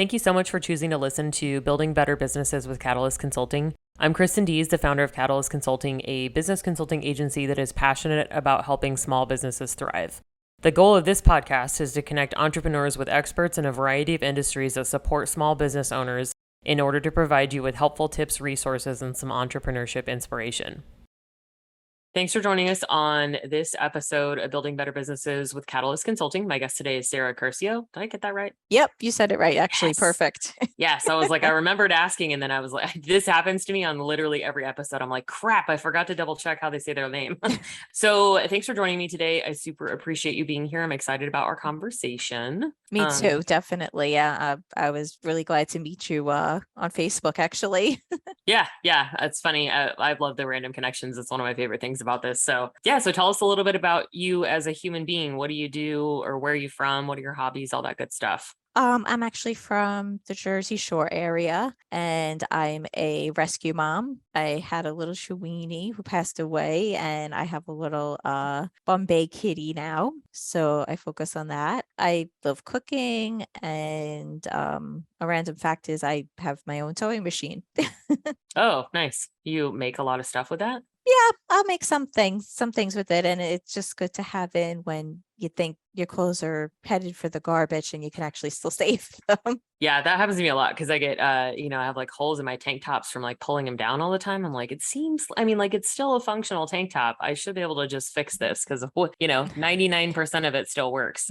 Thank you so much for choosing to listen to Building Better Businesses with Catalyst Consulting. I'm Kristen Dees, the founder of Catalyst Consulting, a business consulting agency that is passionate about helping small businesses thrive. The goal of this podcast is to connect entrepreneurs with experts in a variety of industries that support small business owners in order to provide you with helpful tips, resources, and some entrepreneurship inspiration. Thanks for joining us on this episode of Building Better Businesses with Catalyst Consulting. My guest today is Sarah Curcio. Did I get that right? Yep, you said it right. Actually, Yes. Perfect. Yes. I was like, I remembered asking, and then I was like, this happens to me on literally every episode. I'm like, crap, I forgot to double check how they say their name. So thanks for joining me today. I super appreciate you being here. I'm excited about our conversation. Me too, definitely. Yeah, I was really glad to meet you on Facebook, actually. Yeah, it's funny. I love the random connections. It's one of my favorite things about this. So tell us a little bit about you as a human being. What do you do, or where are you from? What are your hobbies? All that good stuff. I'm actually from the Jersey Shore area, and I'm a rescue mom. I had a little Shawini who passed away, and I have a little Bombay kitty now. So I focus on that. I love cooking, and a random fact is I have my own sewing machine. Oh, nice. You make a lot of stuff with that? Yeah, I'll make some things with it. And it's just good to have in when you think your clothes are headed for the garbage and you can actually still save them. Yeah, that happens to me a lot because I get, I have like holes in my tank tops from like pulling them down all the time. I'm like, it's still a functional tank top. I should be able to just fix this because, 99% of it still works.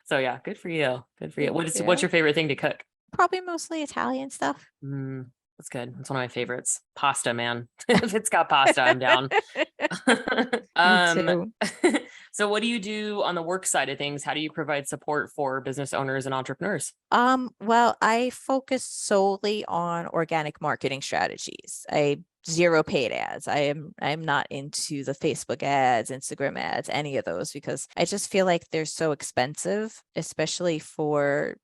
So yeah, good for you. Good for you. What's your favorite thing to cook? Probably mostly Italian stuff. That's good. That's one of my favorites. Pasta, man. If it's got pasta, I'm down. Me too. So what do you do on the work side of things? How do you provide support for business owners and entrepreneurs? Well, I focus solely on organic marketing strategies. I zero paid ads. I'm not into the Facebook ads, Instagram ads, any of those, because I just feel like they're so expensive, especially for,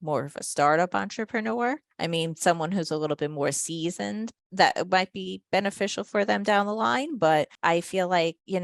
more of a startup entrepreneur. I mean, someone who's a little bit more seasoned, that might be beneficial for them down the line. But I feel like, you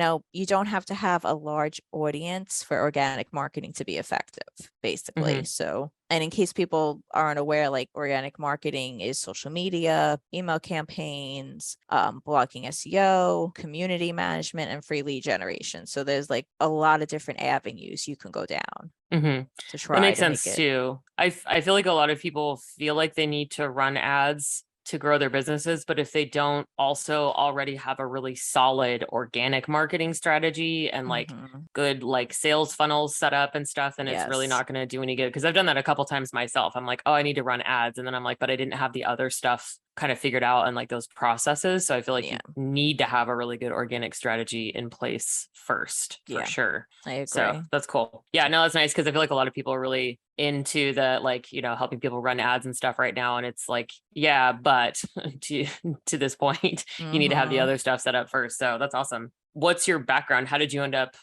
don't have to have a large audience for organic marketing to be effective, basically. So, and in case people aren't aware, like organic marketing is social media, email campaigns, blogging SEO, community management, and free lead generation. So there's like a lot of different avenues you can go down. To try. That makes to sense too. I feel like a lot of people feel like they need to run ads to grow their businesses, but if they don't also already have a really solid organic marketing strategy and like good like sales funnels set up and stuff, then it's really not going to do any good. Because I've done that a couple times myself. I'm like, oh, I need to run ads, and then I'm like, but I didn't have the other stuff kind of figured out and like those processes. So I feel like you need to have a really good organic strategy in place first, for sure. I agree. So that's cool. Yeah, no, that's nice, because I feel like a lot of people are really into the like, helping people run ads and stuff right now. And it's like, yeah, but to this point, you need to have the other stuff set up first. So that's awesome. What's your background? How did you end up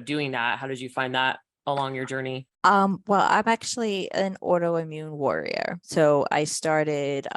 doing that? How did you find that along your journey? Well, I'm actually an autoimmune warrior. So I started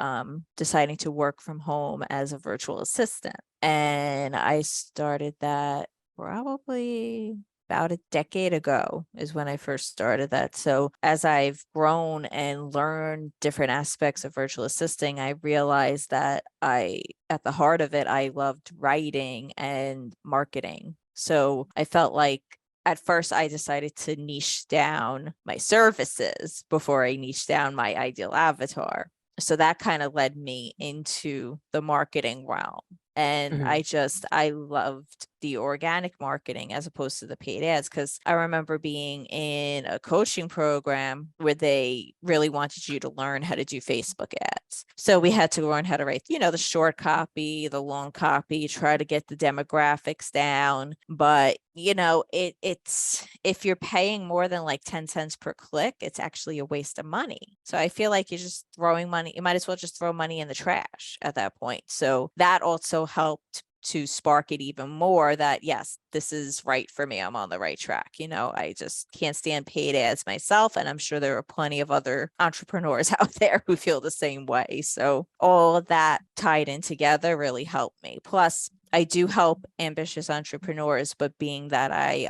deciding to work from home as a virtual assistant. And I started that probably about a decade ago is when I first started that. So as I've grown and learned different aspects of virtual assisting, I realized that at the heart of it, I loved writing and marketing. So I felt like at first I decided to niche down my services before I niche down my ideal avatar. So that kind of led me into the marketing realm. And I loved the organic marketing as opposed to the paid ads, because I remember being in a coaching program where they really wanted you to learn how to do Facebook ads. So we had to learn how to write, the short copy, the long copy, try to get the demographics down. But, it's if you're paying more than like 10 cents per click, it's actually a waste of money. So I feel like you're just throwing money. You might as well just throw money in the trash at that point. So that also helped to spark it even more that, yes, this is right for me. I'm on the right track. I just can't stand paid ads myself. And I'm sure there are plenty of other entrepreneurs out there who feel the same way. So all of that tied in together really helped me. Plus, I do help ambitious entrepreneurs, but being that I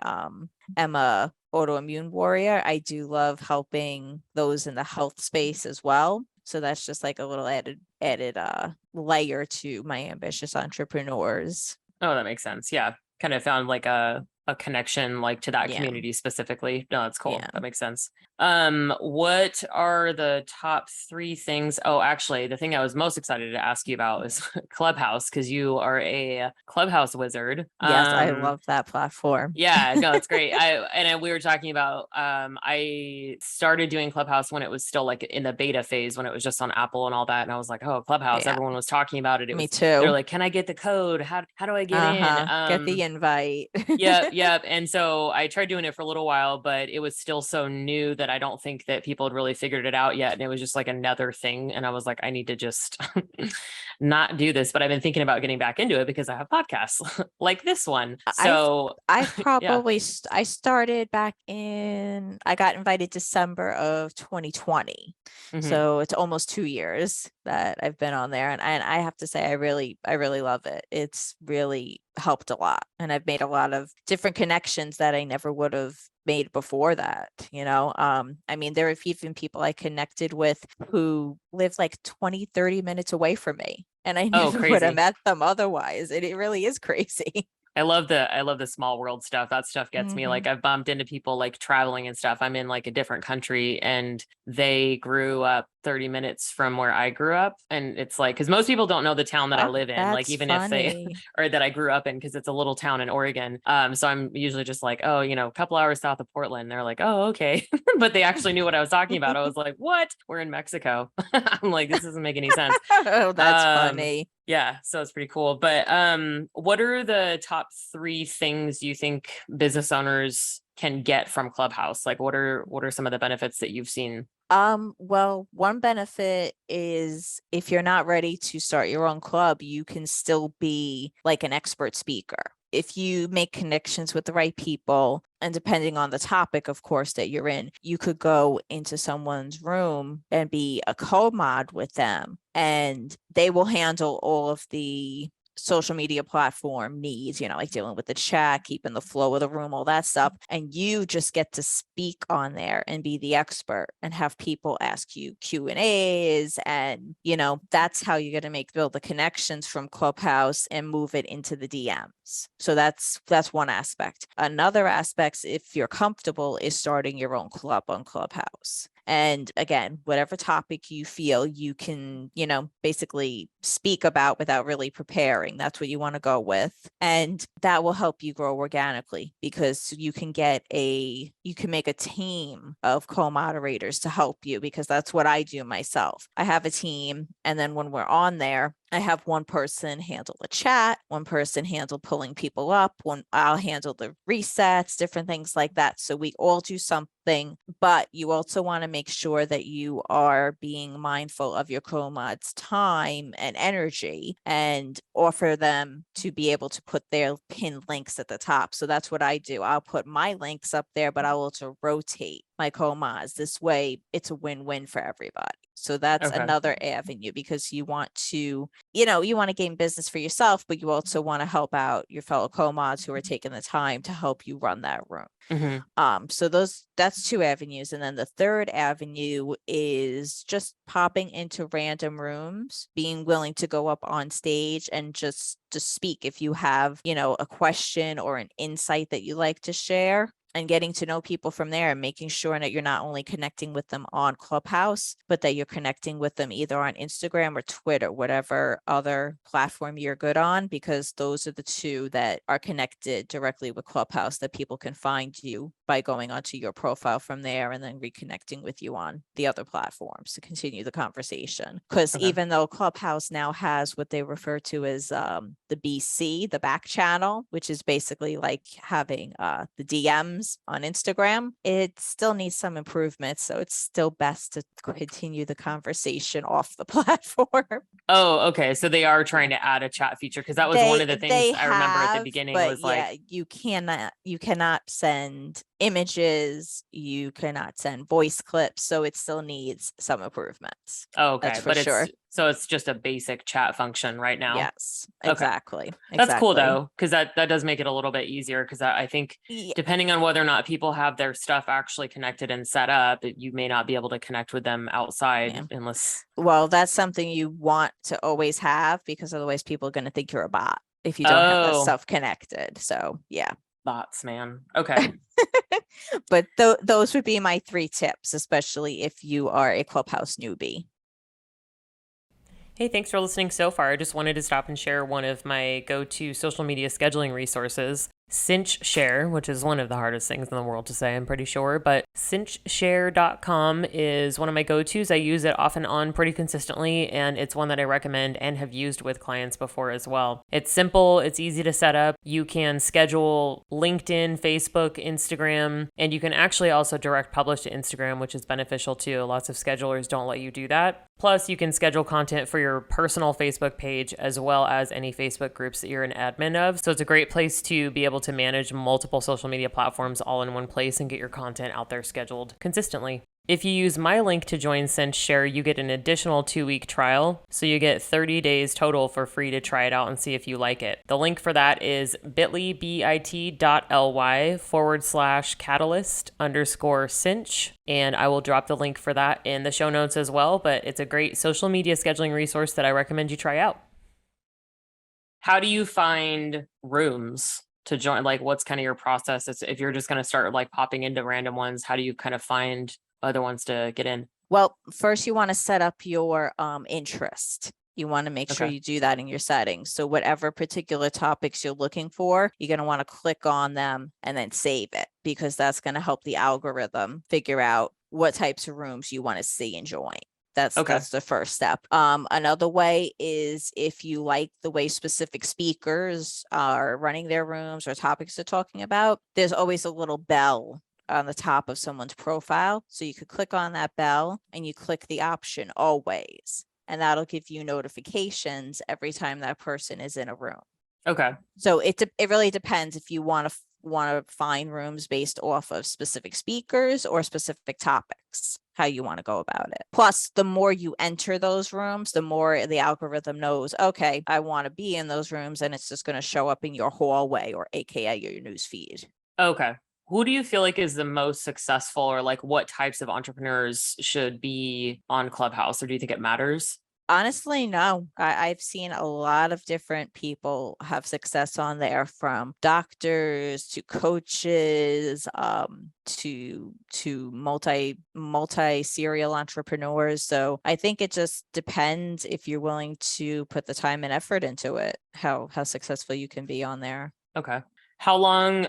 am a autoimmune warrior, I do love helping those in the health space as well. So that's just like a little added layer to my ambitious entrepreneurs. Oh, that makes sense. Yeah. Kind of found like a connection like to that Yeah. community specifically. No, that's cool. Yeah. That makes sense. What are the top 3 things? Oh, actually, the thing I was most excited to ask you about is Clubhouse, because you are a Clubhouse wizard. Yes, I love that platform. Yeah, no, it's great. We were talking about I started doing Clubhouse when it was still like in the beta phase, when it was just on Apple and all that. And I was like, oh, Clubhouse, Yeah, everyone was talking about it. me They're too. like, can I get the code? How do I get in? Get the invite. Yeah. And so I tried doing it for a little while, but it was still so new that I don't think that people had really figured it out yet. And it was just like another thing. And I was like, I need to just not do this. But I've been thinking about getting back into it because I have podcasts like this one. So I've yeah. probably I started back in, I got invited December of 2020. Mm-hmm. So it's almost 2 years that I've been on there. And I have to say, I really love it. It's really helped a lot. And I've made a lot of different connections that I never would have made before that, you know. I mean, there are even people I connected with who live like 20, 30 minutes away from me. And I Oh, never would have crazy. met them otherwise. And it really is crazy. I love the small world stuff. That stuff gets me. Like Hmm. I've bumped into people like traveling and stuff. I'm in like a different country and they grew up 30 minutes from where I grew up. And it's like, because most people don't know the town that I Oh, live in, like that's even if they funny. or that I grew up in, because it's a little town in Oregon. So I'm usually just like, oh, a couple hours south of Portland. They're like, oh, okay. But they actually knew what I was talking about. I was like, what? We're in Mexico. I'm like, this doesn't make any sense. Oh, that's Um, funny. yeah, so it's pretty cool. But what are the top 3 things you think business owners can get from Clubhouse? Like what are some of the benefits that you've seen? Well, one benefit is if you're not ready to start your own club, you can still be like an expert speaker. If you make connections with the right people, and depending on the topic, of course, that you're in, you could go into someone's room and be a co-mod with them, and they will handle all of the social media platform needs, like dealing with the chat, keeping the flow of the room, all that stuff. And you just get to speak on there and be the expert and have people ask you Q&As. And, that's how you're going to build the connections from Clubhouse and move it into the DMs. So that's one aspect. Another aspect, if you're comfortable, is starting your own club on Clubhouse. And again, whatever topic you feel you can, basically speak about without really preparing, that's what you want to go with. And that will help you grow organically because you can make a team of co-moderators to help you, because that's what I do myself. I have a team. And then when we're on there, I have one person handle the chat, one person handle pulling people up, one I'll handle the resets, different things like that. So we all do something, but you also want to make sure that you are being mindful of your co-mod's time and energy and offer them to be able to put their pinned links at the top. So that's what I do. I'll put my links up there, but I'll also rotate my co-mods. This way it's a win-win for everybody. So that's Okay. another avenue, because you want to gain business for yourself, but you also want to help out your fellow co-mods who are taking the time to help you run that room. Mm-hmm. So that's 2 avenues. And then the third avenue is just popping into random rooms, being willing to go up on stage and just to speak if you have, a question or an insight that you like to share, and getting to know people from there and making sure that you're not only connecting with them on Clubhouse, but that you're connecting with them either on Instagram or Twitter, whatever other platform you're good on, because those are the 2 that are connected directly with Clubhouse, that people can find you by going onto your profile from there and then reconnecting with you on the other platforms to continue the conversation. Because Okay. even though Clubhouse now has what they refer to as the BC, the back channel, which is basically like having the DMs on Instagram, it still needs some improvements. So it's still best to continue the conversation off the platform. Oh, okay. So they are trying Yeah. to add a chat feature, because that was one They of the things they I remember at the have, beginning but was like, yeah, you cannot send images, you cannot send voice clips, so it still needs some improvements. Oh, okay. That's for But sure. it's just a basic chat function right now. Yes, Okay. exactly. That's cool Exactly. though, because that does make it a little bit easier. Because I think Yeah. depending on whether or not people have their stuff actually connected and set up, you may not be able to connect with them outside Yeah. unless. Well, that's something you want to always have, because otherwise people are going to think you're a bot if you don't have that Oh, stuff connected. So yeah. bots, man. Okay. But those would be my 3 tips, especially if you are a Clubhouse newbie. Hey, thanks for listening so far. I just wanted to stop and share one of my go-to social media scheduling resources, CinchShare, which is one of the hardest things in the world to say, I'm pretty sure, but cinchshare.com is one of my go-tos. I use it off and on pretty consistently, and it's one that I recommend and have used with clients before as well. It's simple, it's easy to set up. You can schedule LinkedIn, Facebook, Instagram, and you can actually also direct publish to Instagram, which is beneficial too. Lots of schedulers don't let you do that. Plus, you can schedule content for your personal Facebook page as well as any Facebook groups that you're an admin of. So it's a great place to be able to manage multiple social media platforms all in one place and get your content out there scheduled consistently. If you use my link to join CinchShare, you get an additional 2-week trial. So you get 30 days total for free to try it out and see if you like it. The link for that is bit.ly/catalyst_cinch. And I will drop the link for that in the show notes as well. But it's a great social media scheduling resource that I recommend you try out. How do you find rooms to join? Like, what's kind of your process? If you're just going to start like popping into random ones, how do you kind of find other ones to get in? Well, first you want to set up your interest. You want to make sure Okay. you do that in your settings. So whatever particular topics you're looking for, you're going to want to click on them and then save it, because that's going to help the algorithm figure out what types of rooms you want to see and join. That's the first step. Another way is if you like the way specific speakers are running their rooms or topics they're talking about, there's always a little bell on the top of someone's profile. So you could click on that bell and you click the option always, and that'll give you notifications every time that person is in a room. Okay. So it really depends if you want to find rooms based off of specific speakers or specific topics, how you want to go about it. Plus, the more you enter those rooms, the more the algorithm knows, okay, I want to be in those rooms, and it's just going to show up in your hallway, or AKA your news feed. Okay. Who do you feel like is the most successful, or like what types of entrepreneurs should be on Clubhouse, or do you think it matters? Honestly, no. I've seen a lot of different people have success on there, from doctors to coaches, to multi serial entrepreneurs. So I think it just depends, if you're willing to put the time and effort into it, how successful you can be on there. Okay. How often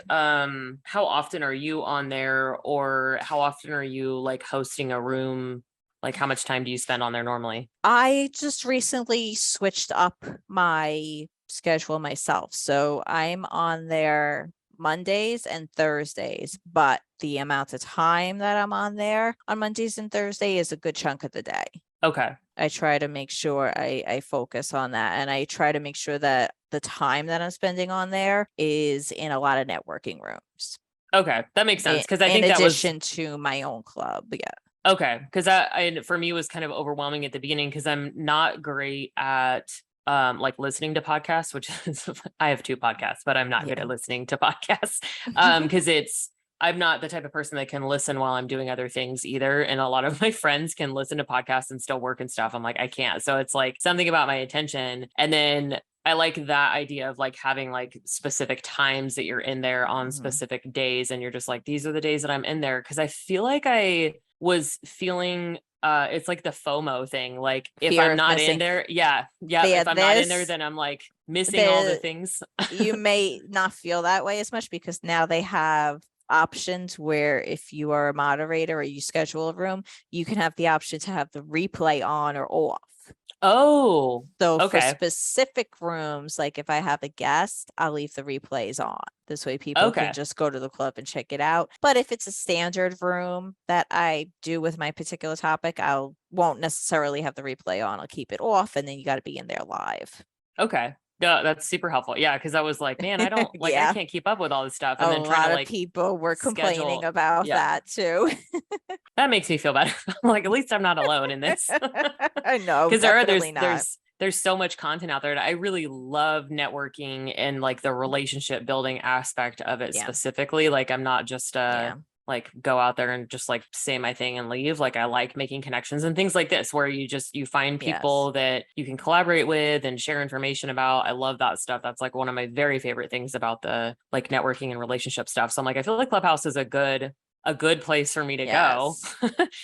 are you on there, or how often are you like hosting a room? Like, how much time do you spend on there normally? I just recently switched up my schedule myself. So I'm on there Mondays and Thursdays, but the amount of time that I'm on there on Mondays and Thursday is a good chunk of the day. Okay. I try to make sure I focus on that, and I try to make sure that the time that I'm spending on there is in a lot of networking rooms. Okay. That makes sense. Because I In think that was addition to my own club. Yeah. okay. Because that for me was kind of overwhelming at the beginning, because I'm not great at like listening to podcasts, which is I have 2 podcasts, but I'm not good Yeah. at listening to podcasts. Because I'm not the type of person that can listen while I'm doing other things either. And a lot of my friends can listen to podcasts and still work and stuff. I'm like, I can't. So it's like something about my attention. And then I like that idea of like having like specific times that you're in there on Mhm. specific days. And you're just like, these are the days that I'm in there. Cause I feel like I was feeling it's like the FOMO thing. Like if Fear I'm of not in missing. there, yeah. Yeah, If I'm not in there, this then I'm like missing all the the things. you may not feel that way as much, because now they have options where if you are a moderator or you schedule a room, you can have the option to have the replay on or off. Oh, So for okay. specific rooms, like if I have a guest, I'll leave the replays on. This way people Okay. can just go to the club and check it out. But if it's a standard room that I do with my particular topic, won't necessarily have the replay on. I'll keep it off, and then you got to be in there live. Okay. No, that's super helpful. Yeah, because I was like, man, I don't like I Yeah. can't keep up with all this stuff, and A then trying to lot of like people were complaining schedule. about Yeah, that too. that makes me feel better. Like at least I'm not alone in this. No, Because definitely not. there's so much content out there. I really love networking and like the relationship building aspect of it Yeah. specifically. Like I'm not just Yeah. like go out there and just like say my thing and leave. Like I like making connections and things like this where you find Yes. people that you can collaborate with and share information about. I love that stuff. That's like one of my very favorite things about the like networking and relationship stuff. So I'm like, I feel like Clubhouse is a good place for me to go Yes.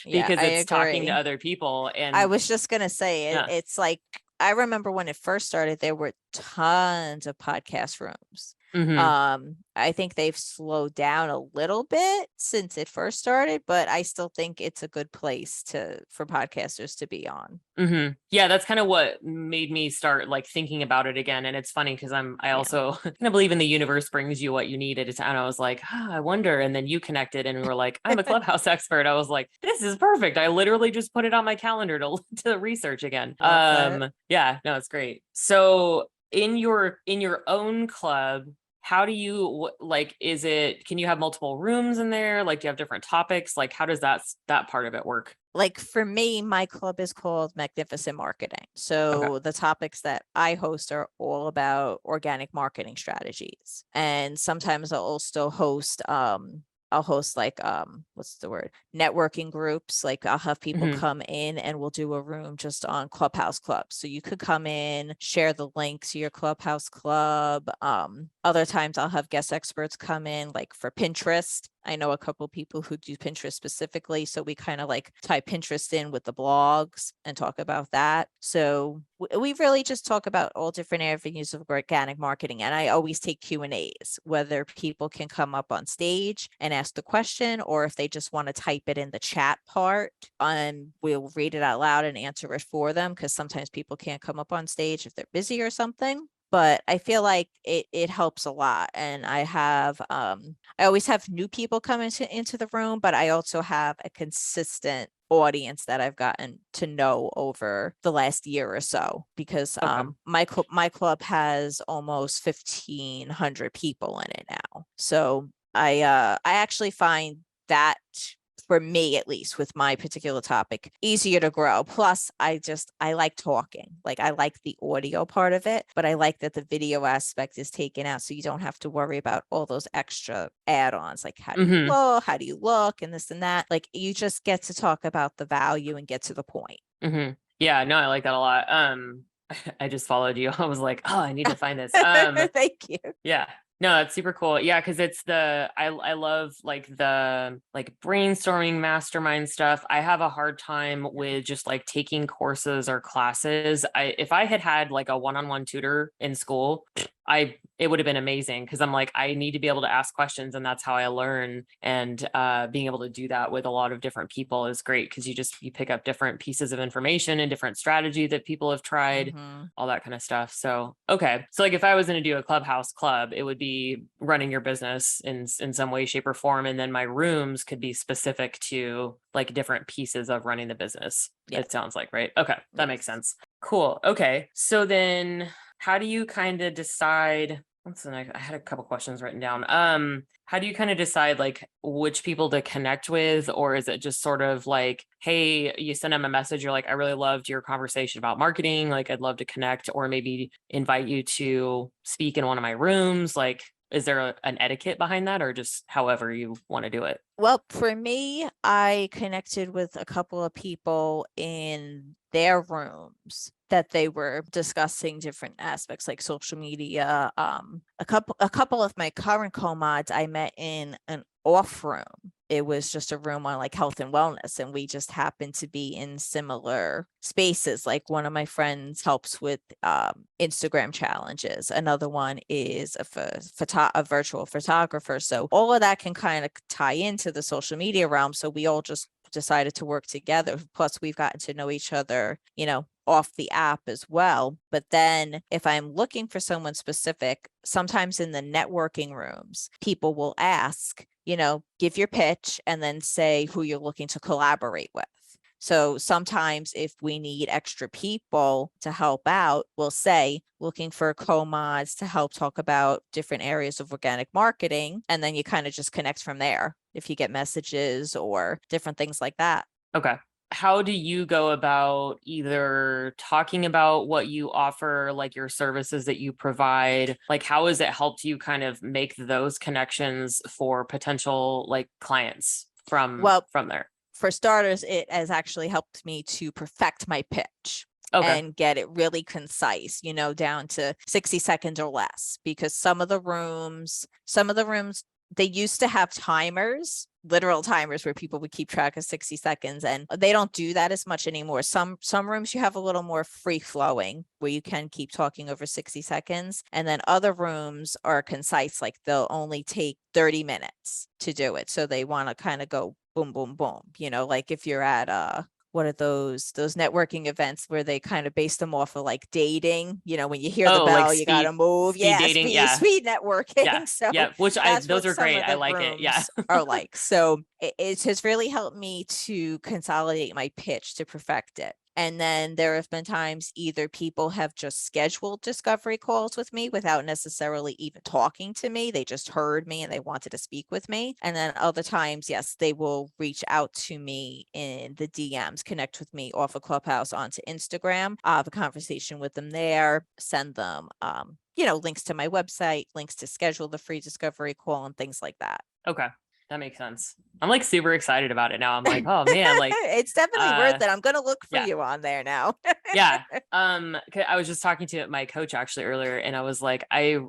Yeah, because I it's talking to agree. other people I and was just gonna say yeah. it's like I remember when it first started, there were tons of podcast rooms. Mm-hmm. I think they've slowed down a little bit since it first started, but I still think it's a good place for podcasters to be on. Mm-hmm. Yeah, that's kind of what made me start like thinking about it again. And it's funny because I Yeah. also kind of believe in the universe brings you what you need at a time. I was like, I wonder. And then you connected and we were like, I'm a Clubhouse expert. I was like, this is perfect. I literally just put it on my calendar to research again. Love that. Yeah, no, it's great. So in your own club, how do you like, is it, can you have multiple rooms in there? Like, do you have different topics? Like, how does that part of it work? Like for me, my club is called Magnificent Marketing. Okay. So the topics that I host are all about organic marketing strategies. And sometimes I'll also host I'll host like what's the word? Networking groups. Like I'll have people Mm-hmm. come in and we'll do a room just on Clubhouse Club. So you could come in, share the link to your Clubhouse Club. Other times I'll have guest experts come in like for Pinterest. I know a couple people who do Pinterest specifically. So we kind of like tie Pinterest in with the blogs and talk about that. So we really just talk about all different avenues of organic marketing. And I always take Q&As, whether people can come up on stage and ask the question, or if they just want to type it in the chat part and we'll read it out loud and answer it for them. Because sometimes people can't come up on stage if they're busy or something. But I feel like it helps a lot. And I always have new people come into the room, but I also have a consistent audience that I've gotten to know over the last year or so, because Okay. my club has almost 1,500 people in it now. So I actually find that, for me at least, with my particular topic, easier to grow. Plus I like talking. Like I like the audio part of it, but I like that the video aspect is taken out, so you don't have to worry about all those extra add-ons, like Mm-hmm. how do you look and this and that. Like you just get to talk about the value and get to the point. Mm-hmm. Yeah, no, I like that a lot. I just followed you. I was like, oh, I need to find this. Thank you. Yeah. No, that's super cool. Yeah, because it's I love like the like brainstorming mastermind stuff. I have a hard time with just like taking courses or classes. If I had like a one-on-one tutor in school, it would have been amazing because I'm like, I need to be able to ask questions and that's how I learn. And being able to do that with a lot of different people is great because you pick up different pieces of information and different strategy that people have tried, Mhm. all that kind of stuff. So, okay. So like if I was going to do a Clubhouse club, it would be running your business in some way, shape, or form. And then my rooms could be specific to like different pieces of running the business. Yeah. It sounds like, right? Okay. That makes Yes. sense. Cool. Okay. So then how do you kind of decide? What's the next? I had a couple questions written down. How do you kind of decide like which people to connect with, or is it just sort of like, hey, you send them a message, you're like, I really loved your conversation about marketing, like I'd love to connect, or maybe invite you to speak in one of my rooms? Like, is there an etiquette behind that, or just however you want to do it? Well, for me, I connected with a couple of people in their rooms that they were discussing different aspects like social media. A couple of my current co-mods I met in an off room. It was just a room on like health and wellness, and we just happened to be in similar spaces. Like one of my friends helps with Instagram challenges. Another one is a virtual photographer. So all of that can kind of tie into the social media realm. So we all just decided to work together. Plus, we've gotten to know each other, off the app as well. But then if I'm looking for someone specific, sometimes in the networking rooms, people will ask, give your pitch and then say who you're looking to collaborate with. So sometimes if we need extra people to help out, we'll say looking for co-mods to help talk about different areas of organic marketing. And then you kind of just connect from there if you get messages or different things like that. Okay. How do you go about either talking about what you offer, like your services that you provide? Like, how has it helped you kind of make those connections for potential like clients from there? For starters, it has actually helped me to perfect my pitch. Okay. And get it really concise, down to 60 seconds or less, because some of the rooms, they used to have timers, literal timers where people would keep track of 60 seconds, and they don't do that as much anymore. Some rooms you have a little more free flowing where you can keep talking over 60 seconds. And then other rooms are concise, like they'll only take 30 minutes to do it. So they want to kind of go boom, boom, boom, like if you're at what are those networking events where they kind of base them off of like dating, when you hear the bell, like you got to move. Speed dating. Speed networking. Yeah. So yeah. Those are great. I like it. Yeah. are like, so it has really helped me to consolidate my pitch to perfect it. And then there have been times either people have just scheduled discovery calls with me without necessarily even talking to me. They just heard me and they wanted to speak with me. And then other times, yes, they will reach out to me in the DMs, connect with me off of Clubhouse onto Instagram, have a conversation with them there, send them, links to my website, links to schedule the free discovery call and things like that. Okay. That makes sense. I'm like super excited about it now. I'm like, oh man, like it's definitely worth it. I'm gonna look for you on there now. Yeah. I was just talking to my coach actually earlier, and I was like, I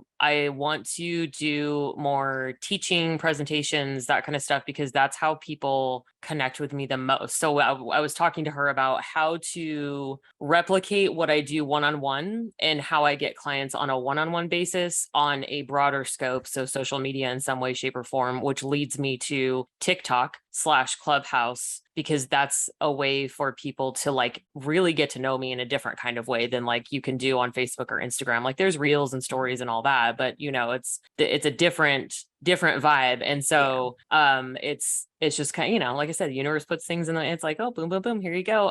want to do more teaching, presentations, that kind of stuff, because that's how people connect with me the most. So I was talking to her about how to replicate what I do one-on-one and how I get clients on a one-on-one basis on a broader scope. So social media in some way, shape, or form, which leads me to TikTok/Clubhouse, because that's a way for people to like really get to know me in a different kind of way than like you can do on Facebook or Instagram. Like there's reels and stories and all that, but it's a different vibe. And so it's just kind of, like I said, the universe puts things in it's like, oh, boom, boom, boom, here you go.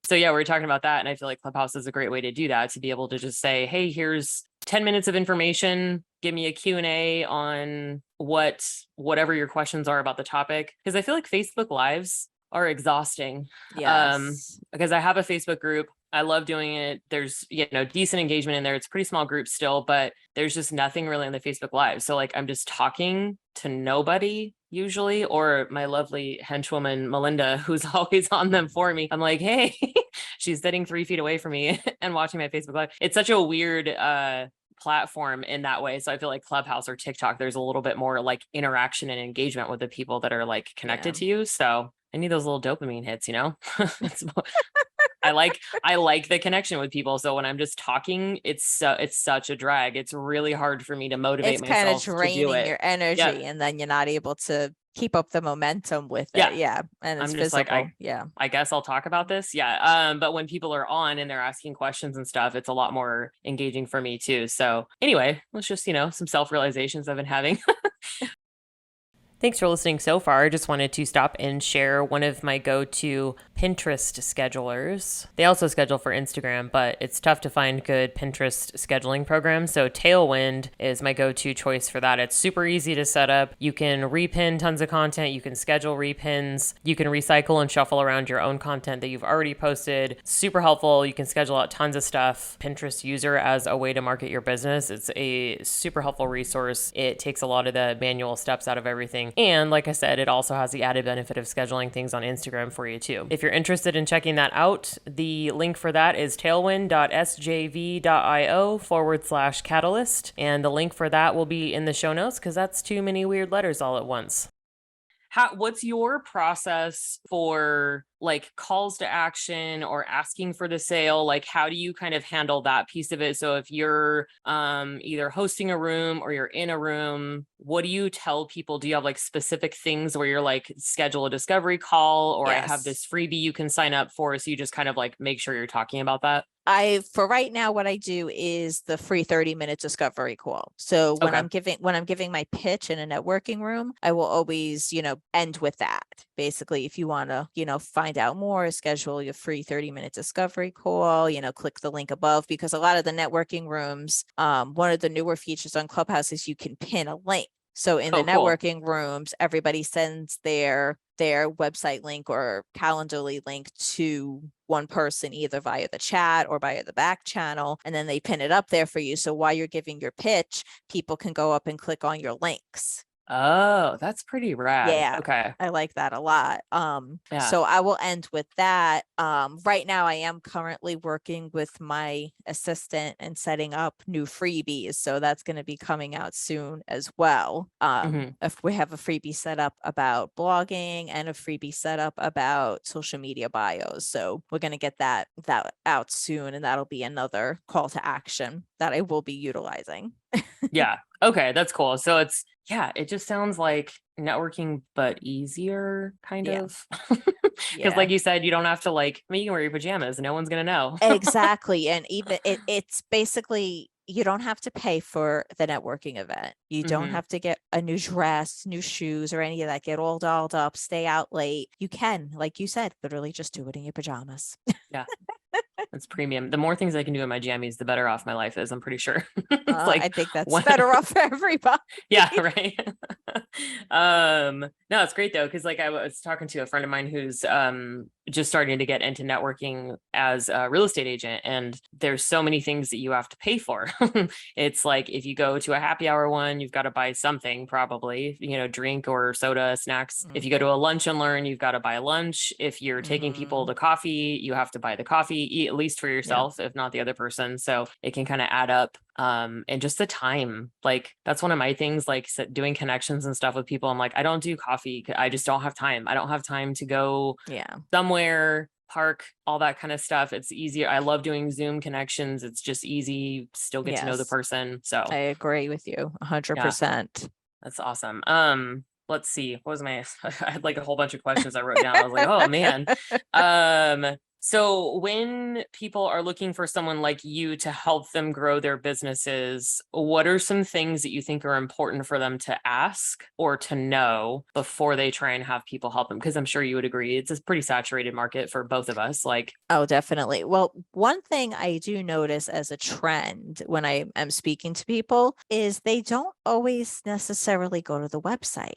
So yeah, we were talking about that. And I feel like Clubhouse is a great way to do that, to be able to just say, hey, here's 10 minutes of information, give me a Q&A on whatever your questions are about the topic. Because I feel like Facebook Lives are exhausting. Yes. Because I have a Facebook group. I love doing it. There's, decent engagement in there. It's a pretty small group still, but there's just nothing really on the Facebook Live. So like, I'm just talking to nobody usually, or my lovely henchwoman, Melinda, who's always on them for me. I'm like, hey, she's sitting 3 feet away from me and watching my Facebook Live. It's such a weird, platform in that way. So I feel like Clubhouse or TikTok, there's a little bit more like interaction and engagement with the people that are like connected to you. So I need those little dopamine hits, I like the connection with people. So when I'm just talking, it's such a drag. It's really hard for me to motivate myself to do it. It's kind of draining your energy, and then you're not able to keep up the momentum with it. Yeah. And it's visible. I guess I'll talk about this. Yeah. But when people are on and they're asking questions and stuff, it's a lot more engaging for me too. So anyway, let's just, some self-realizations I've been having. Thanks for listening so far. I just wanted to stop and share one of my go-to Pinterest schedulers. They also schedule for Instagram, but it's tough to find good Pinterest scheduling programs. So Tailwind is my go-to choice for that. It's super easy to set up. You can repin tons of content. You can schedule repins. You can recycle and shuffle around your own content that you've already posted. Super helpful. You can schedule out tons of stuff. Pinterest user as a way to market your business. It's a super helpful resource. It takes a lot of the manual steps out of everything. And like I said, it also has the added benefit of scheduling things on Instagram for you too. If you're interested in checking that out, the link for that is tailwind.sjv.io/catalyst. And the link for that will be in the show notes, because that's too many weird letters all at once. What's your process for like calls to action or asking for the sale? Like, how do you kind of handle that piece of it? So if you're either hosting a room or you're in a room, what do you tell people? Do you have like specific things where you're like, schedule a discovery call, or I have this freebie you can sign up for? So you just kind of like make sure you're talking about that? For right now, what I do is the free 30-minute discovery call. So when I'm giving my pitch in a networking room, I will always, end with that. basically, if you want to, find out more, schedule your free 30-minute discovery call, click the link above, because a lot of the networking rooms, one of the newer features on Clubhouse is you can pin a link. So in the Oh, cool. networking rooms, everybody sends their website link or Calendly link to one person, either via the chat or via the back channel, and then they pin it up there for you. So while you're giving your pitch, people can go up and click on your links. Oh, that's pretty rad. Yeah, Okay. I like that a lot. Yeah. So I will end with that. Right now I am currently working with my assistant and setting up new freebies. So that's going to be coming out soon as well. If we have a freebie set up about blogging and a freebie set up about social media bios. So we're going to get that out soon, and that'll be another call to action that I will be utilizing. Yeah. Okay. That's cool. So it just sounds like networking, but easier kind Yeah. of. Because Yeah. like you said, you don't have to you can wear your pajamas. No one's going to know. Exactly. And even it's basically, you don't have to pay for the networking event. You don't have to get a new dress, new shoes, or any of that. Get all dolled up, stay out late. You can, like you said, literally just do it in your pajamas. Yeah. It's premium. The more things I can do in my jammies, the better off my life is, I'm pretty sure. It's like I think that's one, better off for everybody. yeah, right. No, it's great though, because I was talking to a friend of mine who's just starting to get into networking as a real estate agent, and there's so many things that you have to pay for. It's like if you go to a happy hour one, you've got to buy something, probably, drink or soda, snacks. If you go to a lunch and learn, you've got to buy lunch. If you're taking people to coffee, you have to buy the coffee, eat at least for yourself, if not the other person. So it can kind of add up. And just the time, that's one of my things, doing connections and stuff with people. I'm like, I don't do coffee. I just don't have time. I don't have time to go somewhere, park, all that kind of stuff. It's easier. I love doing Zoom connections. It's just easy. Still get to know the person. So I agree with you 100%. That's awesome. Let's see. What was my, I had a whole bunch of questions I wrote down. I was like, oh man. So when people are looking for someone like you to help them grow their businesses, what are some things that you think are important for them to ask or to know before they try and have people help them? Because I'm sure you would agree, it's a pretty saturated market for both of us. Oh, definitely. Well, one thing I do notice as a trend when I am speaking to people is they don't always necessarily go to the website.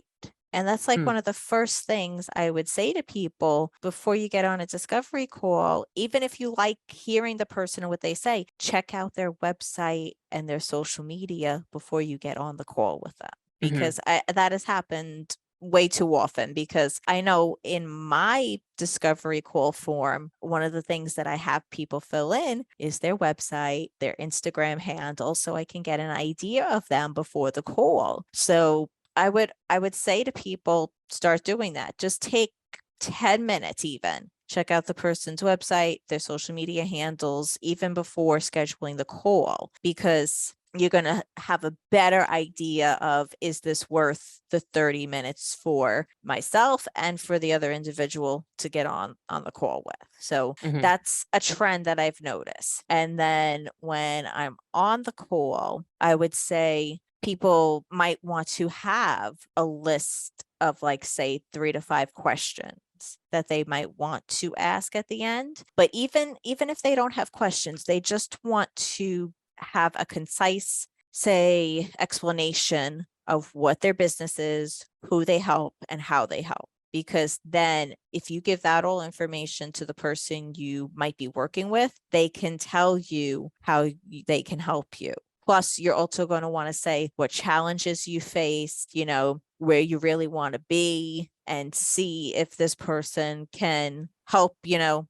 And that's one of the first things I would say to people before you get on a discovery call. Even if you like hearing the person and what they say, check out their website and their social media before you get on the call with them. Because that has happened way too often, because I know in my discovery call form, one of the things that I have people fill in is their website, their Instagram handle, so I can get an idea of them before the call. So I would say to people, start doing that. Just take 10 minutes even. Check out the person's website, their social media handles, even before scheduling the call, because you're going to have a better idea of, is this worth the 30 minutes for myself and for the other individual to get on the call with. So that's a trend that I've noticed. And then when I'm on the call, I would say people might want to have a list of say 3 to 5 questions that they might want to ask at the end. But even if they don't have questions, they just want to have a concise, say, explanation of what their business is, who they help, and how they help. Because then if you give that all information to the person you might be working with, they can tell you how they can help you. Plus, you're also going to want to say what challenges you faced, where you really want to be, and see if this person can help,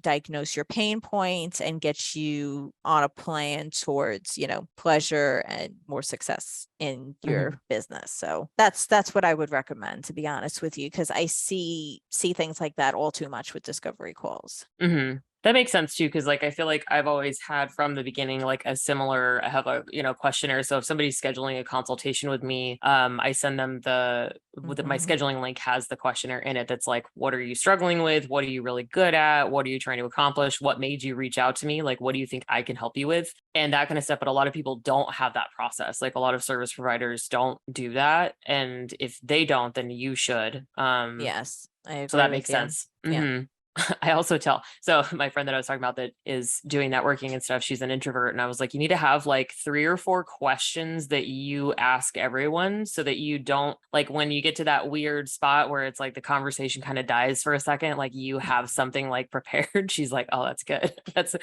diagnose your pain points and get you on a plan towards, pleasure and more success in your business. So that's what I would recommend, to be honest with you, because I see things like that all too much with discovery calls. That makes sense too, because like I feel like I've always had from the beginning like a similar, I have a questionnaire. So if somebody's scheduling a consultation with me, I send them my scheduling link has the questionnaire in it that's like, what are you struggling with? What are you really good at? What are you trying to accomplish? What made you reach out to me? Like, what do you think I can help you with? And that kind of stuff. But a lot of people don't have that process. Like a lot of service providers don't do that. And if they don't, then you should. Yes, I agree So that with makes you. sense. Yeah. Mm-hmm. I also so my friend that I was talking about that is doing networking and stuff, she's an introvert. And I was like, you need to have like 3 or 4 questions that you ask everyone so that you don't like when you get to that weird spot where it's like the conversation kind of dies for a second, like you have something like prepared. She's like, oh, that's good. That's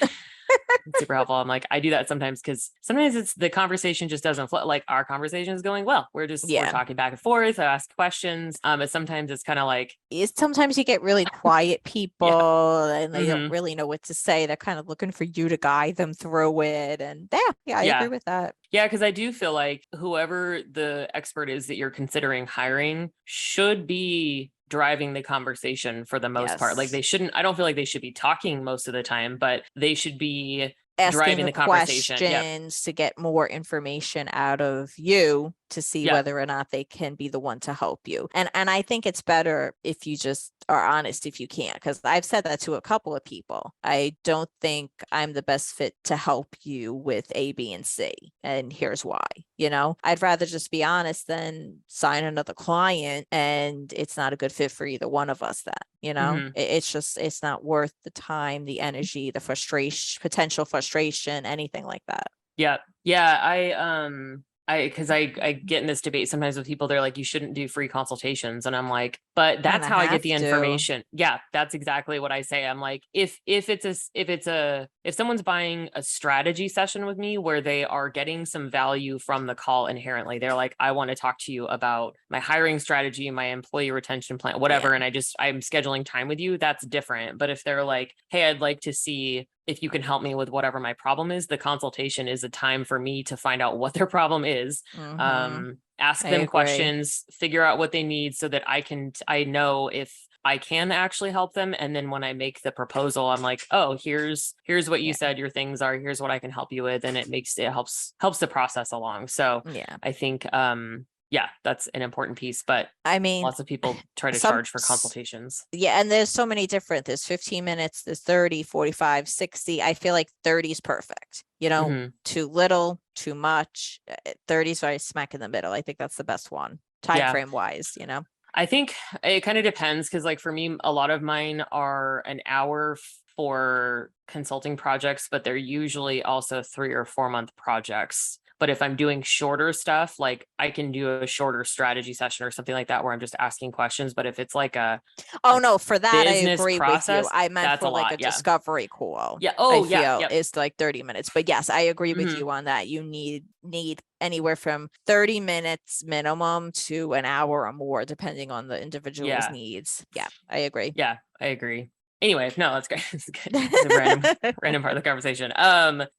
super helpful. I'm like, I do that sometimes because sometimes it's the conversation just doesn't flow. Like our conversation is going well. We're Yeah. talking back and forth. I ask questions. But sometimes it's kind of like, Sometimes you get really quiet people and they don't mm-hmm. really know what to say. They're kind of looking for you to guide them through it. And I agree with that. Yeah, because I do feel like whoever the expert is that you're considering hiring should be driving the conversation for the most part. Like Yes. I don't feel like they should be talking most of the time, but they should be Asking driving the the conversation. Yep. questions to get more information out of you to see whether or not they can be the one to help you. And I think it's better if you just are honest if you can, because I've said that to a couple of people. I don't think I'm the best fit to help you with A, B, and C. And here's why. I'd rather just be honest than sign another client and it's not a good fit for either one of us then. It's not worth the time, the energy, the frustration, potential frustration, anything like that. Yeah. Because I get in this debate sometimes with people, they're like, you shouldn't do free consultations. And I'm like, but that's how I get the information. Yeah, that's exactly what I say. I'm like, if someone's buying a strategy session with me where they are getting some value from the call inherently, they're like, I want to talk to you about my hiring strategy, my employee retention plan, whatever. And I'm scheduling time with you. That's different. But if they're like, hey, I'd like to see if you can help me with whatever my problem is, the consultation is a time for me to find out what their problem is, ask them questions, figure out what they need so that I know if I can actually help them. And then when I make the proposal, I'm like, oh, here's what you said your things are, here's what I can help you with. And it helps the process along. So I think, that's an important piece, but I mean, lots of people try to charge for consultations. Yeah. And there's so many different, there's 15 minutes, there's 30, 45, 60. I feel like 30 is perfect. Too little, too much. 30 is right smack in the middle. I think that's the best one time frame wise, I think it kind of depends because like for me, a lot of mine are an hour for consulting projects, but they're usually also 3 or 4 month projects. But if I'm doing shorter stuff, like I can do a shorter strategy session or something like that where I'm just asking questions. But if it's like for that, I agree process, with you. I meant for like a discovery call. Yeah. Oh, it's like 30 minutes. But yes, I agree with you on that. You need anywhere from 30 minutes minimum to an hour or more, depending on the individual's needs. Yeah, I agree. Yeah, I agree. Anyway, no, that's great. It's good. It's a random part of the conversation.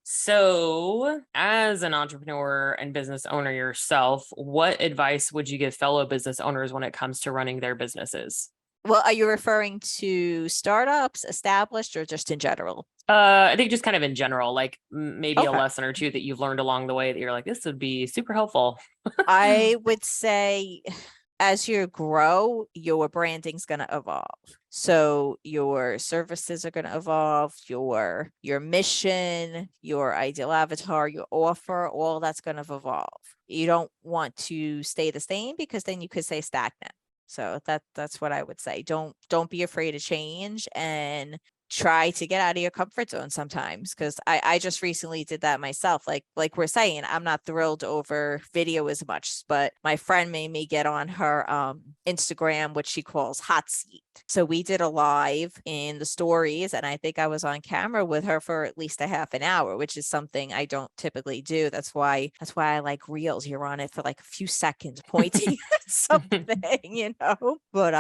So as an entrepreneur and business owner yourself, what advice would you give fellow business owners when it comes to running their businesses? Well, are you referring to startups, established, or just in general? I think just kind of in general, like maybe a lesson or two that you've learned along the way that you're like, this would be super helpful. I would say as you grow, your branding's going to evolve. So your services are going to evolve, your mission, your ideal avatar, your offer, all that's going to evolve. You don't want to stay the same because then you could stay stagnant. So that's what I would say. Don't be afraid to change and try to get out of your comfort zone sometimes, because I just recently did that myself. Like we're saying, I'm not thrilled over video as much, but my friend made me get on her Instagram, which she calls Hot Seat. So we did a live in the stories, and I think I was on camera with her for at least a half an hour, which is something I don't typically do. That's why I like reels. You're on it for like a few seconds pointing at something, But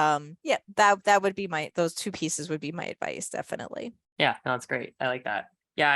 that would be those 2 pieces would be my advice, definitely. Yeah, no, that's great. I like that. Yeah,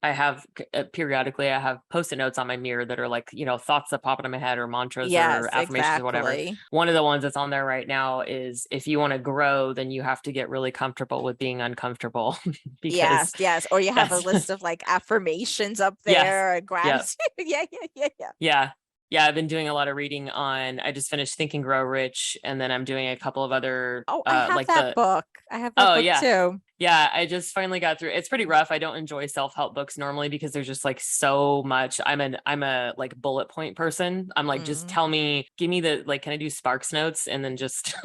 I have periodically, I have post-it notes on my mirror that are like, thoughts that pop into my head or mantras or Yes, affirmations or whatever. exactly. One of the ones that's on there right now is if you want to grow, then you have to get really comfortable with being uncomfortable because Yes, yes. Or you have a that's, list of like affirmations up yes. there, Yeah. gratitude. Yeah, yeah, yeah, yeah. Yeah. Yeah. I've been doing a lot of reading I just finished Think and Grow Rich. And then I'm doing a couple of other, Oh, I have like that the, book. I have that oh book yeah. too. Yeah, I just finally got through. It's pretty rough. I don't enjoy self-help books normally because there's just like so much. I'm a like bullet point person. I'm like, just Mm. tell me, give me the like, can I do Sparks notes and then just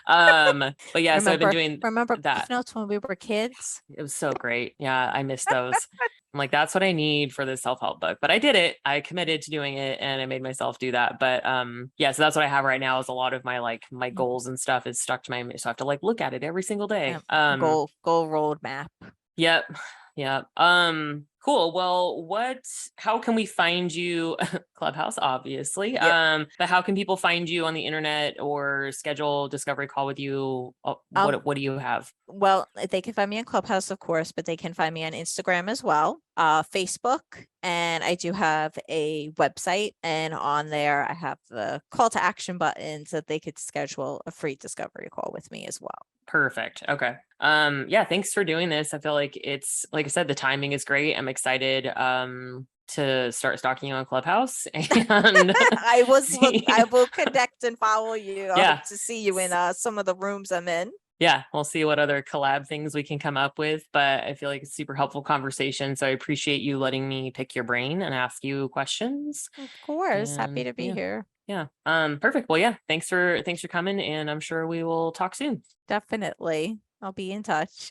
but yeah, so I've been Remember, doing remember Cliff that. Notes when we were kids? It was so great. Yeah, I miss those. I'm like, that's what I need for this self-help book. But I did it. I committed to doing it and I made myself do that. But yeah, so that's what I have right now is a lot of my like my Mm. goals and stuff is stuck to my so I have to like look at it every single day. Goal roadmap. Yep. Yep. Cool. Well, how can we find you? Clubhouse, obviously. Yep. But how can people find you on the internet or schedule discovery call with you? What do you have? Well, they can find me on Clubhouse, of course, but they can find me on Instagram as well, Facebook, and I do have a website. And on there, I have the call to action buttons that they could schedule a free discovery call with me as well. Perfect. Okay. Yeah, thanks for doing this. I feel like it's like I said, the timing is great. I'm excited to start stalking you on Clubhouse and I will connect and follow you. I yeah. hope to see you in some of the rooms I'm in. Yeah, we'll see what other collab things we can come up with, but I feel like it's super helpful conversation. So I appreciate you letting me pick your brain and ask you questions. Of course, happy And to be here. yeah. Perfect. Well, yeah, thanks for coming and I'm sure we will talk soon. Definitely. I'll be in touch.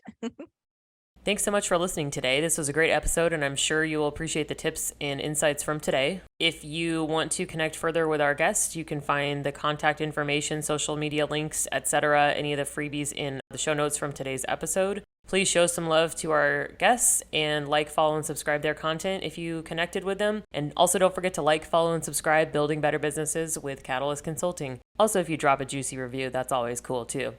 Thanks so much for listening today. This was a great episode, and I'm sure you will appreciate the tips and insights from today. If you want to connect further with our guest, you can find the contact information, social media links, etc., any of the freebies in the show notes from today's episode. Please show some love to our guests and like, follow, and subscribe their content if you connected with them. And also don't forget to like, follow, and subscribe Building Better Businesses with Catalyst Consulting. Also, if you drop a juicy review, that's always cool too.